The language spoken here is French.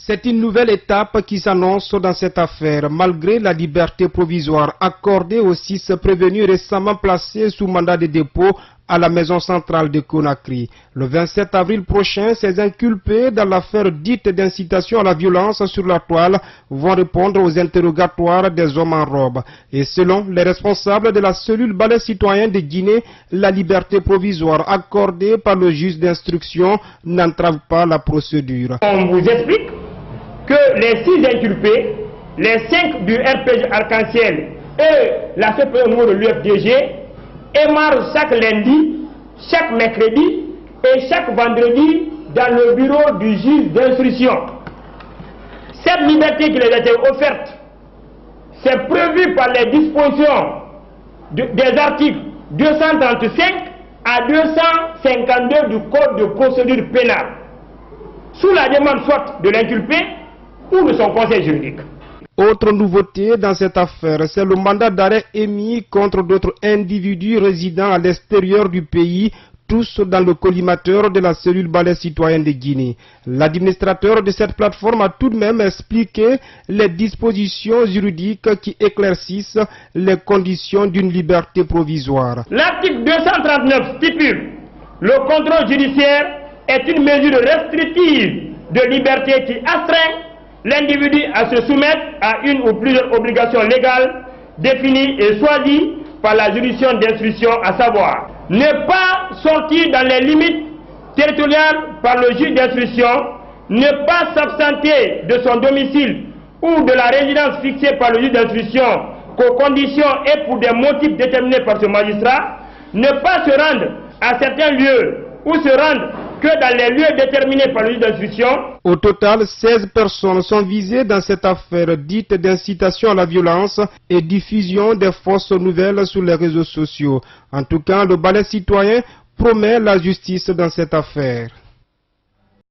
C'est une nouvelle étape qui s'annonce dans cette affaire, malgré la liberté provisoire accordée aux 6 prévenus récemment placés sous mandat de dépôt à la maison centrale de Conakry. Le 27 avril prochain, ces inculpés dans l'affaire dite d'incitation à la violence sur la toile vont répondre aux interrogatoires des hommes en robe. Et selon les responsables de la cellule balai citoyen de Guinée, la liberté provisoire accordée par le juge d'instruction n'entrave pas la procédure. On vous explique que les 6 inculpés, les 5 du RPG Arc-en-Ciel et la CPE au niveau de l'UFDG, émarrent chaque lundi, chaque mercredi et chaque vendredi dans le bureau du juge d'instruction. Cette liberté qui les a été offerte, c'est prévu par les dispositions des articles 235 à 252 du Code de procédure pénale, sous la demande soit de l'inculpé ou de son conseil juridique. Autre nouveauté dans cette affaire, c'est le mandat d'arrêt émis contre d'autres individus résidant à l'extérieur du pays, tous dans le collimateur de la cellule balai citoyen de Guinée. L'administrateur de cette plateforme a tout de même expliqué les dispositions juridiques qui éclaircissent les conditions d'une liberté provisoire. L'article 239 stipule: le contrôle judiciaire est une mesure restrictive de liberté qui astreint l'individu à se soumettre à une ou plusieurs obligations légales définies et choisies par la juridiction d'instruction, à savoir ne pas sortir dans les limites territoriales par le juge d'instruction, ne pas s'absenter de son domicile ou de la résidence fixée par le juge d'instruction qu'aux conditions et pour des motifs déterminés par ce magistrat, ne pas se rendre à certains lieux ou se rendre que dans les lieux déterminés par le juge d'instruction. Au total, 16 personnes sont visées dans cette affaire dite d'incitation à la violence et diffusion des fausses nouvelles sur les réseaux sociaux. En tout cas, le balai citoyen promet la justice dans cette affaire.